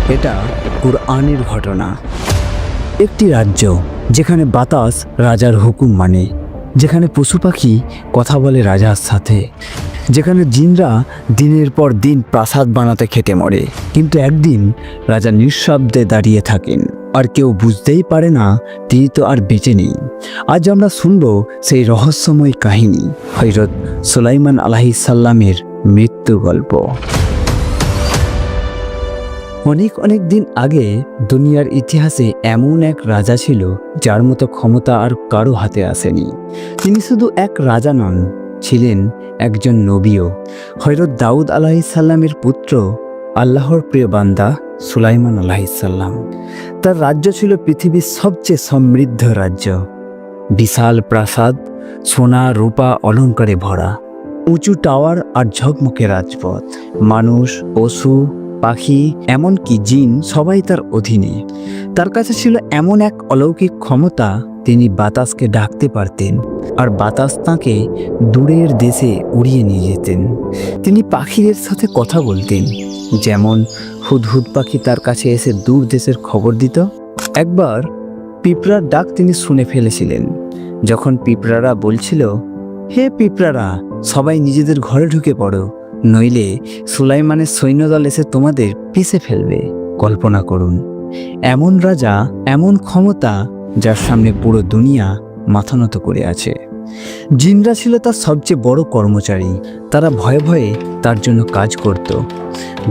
এটা কুরআনের ঘটনা। একটি রাজ্য যেখানে বাতাস রাজার হুকুম মানে, যেখানে পশু পাখি কথা বলে রাজার সাথে, যেখানে জিনরা দিনের পর দিন প্রাসাদ বানাতে খেটে মরে। কিন্তু একদিন রাজা নিঃশব্দে দাঁড়িয়ে থাকেন, আর কেউ বুঝতেই পারে না তিনি তো আর বেঁচে নেই। আজ আমরা শুনব সেই রহস্যময় কাহিনী, হযরত সুলাইমান আলাইহিস সালামের মৃত্যু গল্প। অনেক অনেক দিন আগে দুনিয়ার ইতিহাসে এমন এক রাজা ছিল যার মতো ক্ষমতা আর কারো হাতে আসেনি। তিনি শুধু এক রাজা নন, ছিলেন একজন নবীও। হযরত দাউদ আলাইহিস সালামের পুত্র, আল্লাহর প্রিয় বান্দা সুলাইমান আলাইহিস সালাম। তার রাজ্য ছিল পৃথিবীর সবচেয়ে সমৃদ্ধ রাজ্য। বিশাল প্রাসাদ, সোনা রূপা অলঙ্কারে ভরা, উঁচু টাওয়ার আর ঝকমকে রাজপথ। মানুষ, পশু, পাখি, এমনকি জিন সবাই তার অধীনে। তার কাছে ছিল এমন এক অলৌকিক ক্ষমতা, তিনি বাতাসকে ডাকতে পারতেন আর বাতাস তাঁকে দূরের দেশে উড়িয়ে নিয়ে যেতেন। তিনি পাখিদের সাথে কথা বলতেন, যেমন হুদহুদ পাখি তার কাছে এসে দূর দেশের খবর দিত। একবার পিঁপড়ার ডাক তিনি শুনে ফেলেছিলেন, যখন পিঁপড়ারা বলছিল, হে পিঁপড়ারা, সবাই নিজেদের ঘরে ঢুকে পড়ো, নইলে সুলাইমানের সৈন্যদল এসে তোমাদের পিষে ফেলবে। কল্পনা করুন, এমন রাজা, এমন ক্ষমতা, যার সামনে পুরো দুনিয়া মাথা নত করে আছে। জিনরা ছিল তার সবচেয়ে বড় কর্মচারী। তারা ভয়ে ভয়ে তার জন্য কাজ করত।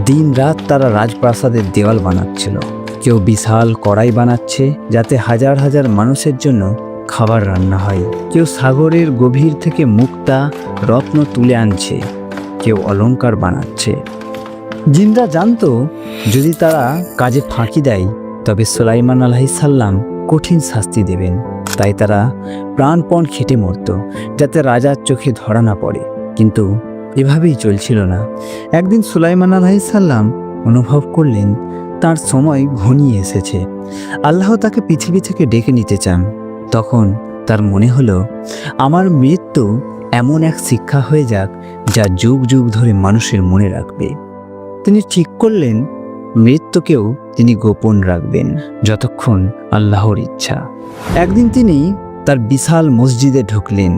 দিন রাত তারা রাজপ্রাসাদের দেওয়াল বানাচ্ছিল। কেউ বিশাল কড়াই বানাচ্ছে যাতে হাজার হাজার মানুষের জন্য খাবার রান্না হয়। কেউ সাগরের গভীর থেকে মুক্তা, রত্ন তুলে আনছে। কেউ অলংকার বানাচ্ছে। জিনরা জানতো যদি তারা কাজে ফাঁকি দেয় তবে সুলাইমান আলাইহিস সালাম কঠিন শাস্তি দেবেন। তাই তারা প্রাণপণ খেটে মরত, যাতে রাজার চোখে ধরা না পড়ে। কিন্তু এভাবেই চলছিল না। একদিন সুলাইমান আলাইহিস সালাম অনুভব করলেন তার সময় ঘনিয়ে এসেছে। আল্লাহ তাকে পৃথিবী থেকে ডেকে নিতে চান। তখন তার মনে হলো, আমার মৃত্যু এমন এক শিক্ষা হয়ে যাক যা যুগ যুগ ধরে মানুষের মনে রাখবে। তিনি ঠিক করলেন মৃত্যুকেও তিনি গোপন রাখবেন, যতক্ষণ আল্লাহর ইচ্ছা। একদিন তিনি তার বিশাল মসজিদে ঢুকলেন।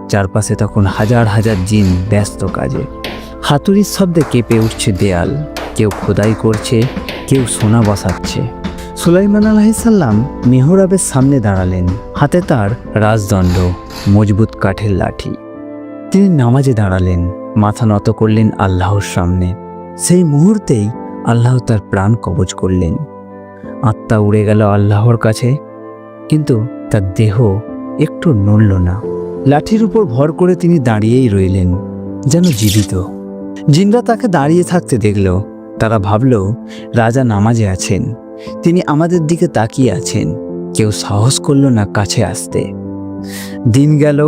চারপাশে তখন হাজার হাজার জিন ব্যস্ত কাজে। হাতুড়ির শব্দে কেঁপে উঠছে দেয়াল। কেউ খোদাই করছে, কেউ সোনা বসাচ্ছে। সুলাইমান আলাইহিস সালাম মেহরাবের সামনে দাঁড়ালেন। হাতে তার রাজদণ্ড, মজবুত কাঠের লাঠি। তিনি নামাজে দাঁড়ালেন, মাথা নত করলেন আল্লাহর সামনে। সেই মুহূর্তেই আল্লাহ তার প্রাণ কবজ করলেন। আত্মা উড়ে গেল আল্লাহর কাছে, কিন্তু তার দেহ একটু নড়ল না। লাঠির উপর ভর করে তিনি দাঁড়িয়েই রইলেন, যেন জীবিত। জিনরা তাকে দাঁড়িয়ে থাকতে দেখল। তারা ভাবল রাজা নামাজে আছেন, তিনি আমাদের দিকে তাকিয়ে আছেন। কেউ সাহস করল না কাছে আসতে। দিন গেল,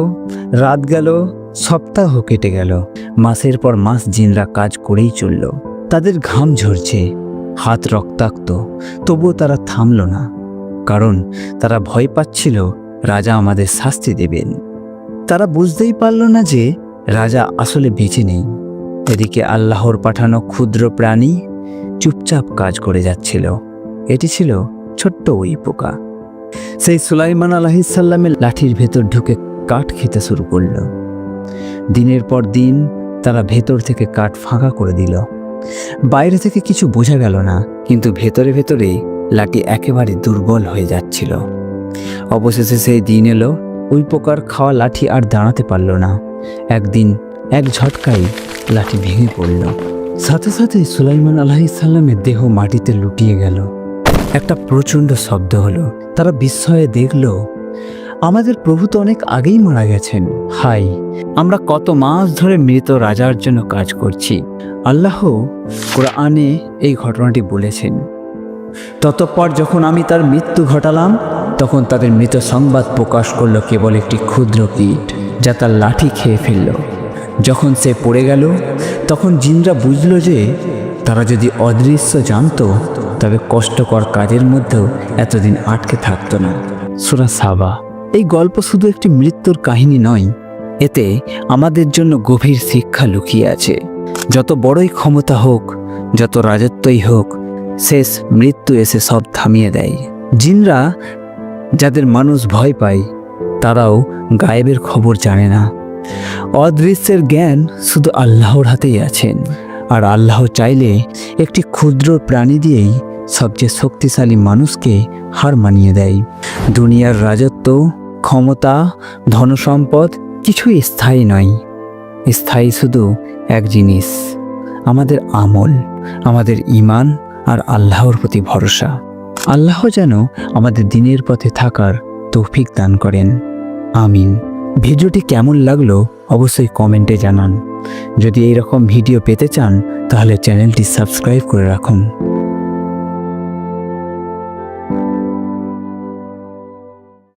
রাত গেল, সপ্তাহ কেটে গেল। মাসের পর মাস জিনরা কাজ করেই চলল। তাদের ঘাম ঝরছে, হাত রক্তাক্ত, তবুও তারা থামল না। কারণ তারা ভয় পাচ্ছিল রাজা আমাদের শাস্তি দেবেন। তারা বুঝতেই পারল না যে রাজা আসলে বেঁচে নেই। এদিকে আল্লাহর পাঠানো ক্ষুদ্র প্রাণী চুপচাপ কাজ করে যাচ্ছিল। এটি ছিল ছোট্ট ওই পোকা। সেই সুলাইমান আলাইহিস সালামের লাঠির ভেতর ঢুকে কাঠ খেতে শুরু করল। দিনের পর দিন তারা ভেতর থেকে কাঠ ফাঁকা করে দিল। বাইরে থেকে কিছু বোঝা গেল না, কিন্তু ভেতরে ভেতরে লাঠি একেবারে দুর্বল হয়ে যাচ্ছিল। অবশেষে সেই দিন এলো, ওই পোকার খাওয়া লাঠি আর দাঁড়াতে পারল না। একদিন এক ঝটকায় লাঠি ভেঙে পড়ল। সাথে সাথে সুলাইমান আলাইহিস সালামের দেহ মাটিতে লুটিয়ে গেল। একটা প্রচণ্ড শব্দ হলো। তারা বিস্ময়ে দেখল, আমাদের প্রভু তো অনেক আগেই মারা গেছেন। হাই, আমরা কত মাস ধরে মৃত রাজার জন্য কাজ করছি। আল্লাহ কোরআনে এই ঘটনাটি বলেছেন। ততঃপর যখন আমি তার মৃত্যু ঘটালাম, তখন তাদের মৃত সংবাদ প্রকাশ করলো কেবল একটি ক্ষুদ্র কীট, যা তার লাঠি খেয়ে ফেলল। যখন সে পড়ে গেল, তখন জিনরা বুঝল যে তারা যদি অদৃশ্য জানত তবে কষ্টকর কাজের মধ্যেও এতদিন আটকে থাকতো না। সূরা সাবা। এই গল্প শুধু একটি মৃত্যুর কাহিনী নয়, এতে আমাদের জন্য গভীর শিক্ষা লুকিয়ে আছে। যত বড়ই ক্ষমতা হোক, যত রাজত্বই হোক, শেষ মৃত্যু এসে সব থামিয়ে দেয়। জিনরা, যাদের মানুষ ভয় পায়, তারাও গায়েবের খবর জানে না। অদৃশ্যের জ্ঞান শুধু আল্লাহর হাতেই আছেন, আর আল্লাহ চাইলে একটি ক্ষুদ্র প্রাণী দিয়েই সবচেয়ে শক্তিশালী মানুষকে হার মানিয়ে দেয়। দুনিয়ার রাজত্ব, ক্ষমতা, ধনসম্পদ কিছুই স্থায়ী নয়। স্থায়ী শুধু এক জিনিস, আমাদের আমল, আমাদের ঈমান আর আল্লাহর প্রতি ভরসা। আল্লাহ যেন আমাদের দিনের পথে থাকার তৌফিক দান করেন। আমিন। ভিডিওটি কেমন লাগলো অবশ্যই কমেন্টে জানান। যদি এইরকম ভিডিও পেতে চান তাহলে চ্যানেলটি সাবস্ক্রাইব করে রাখুন।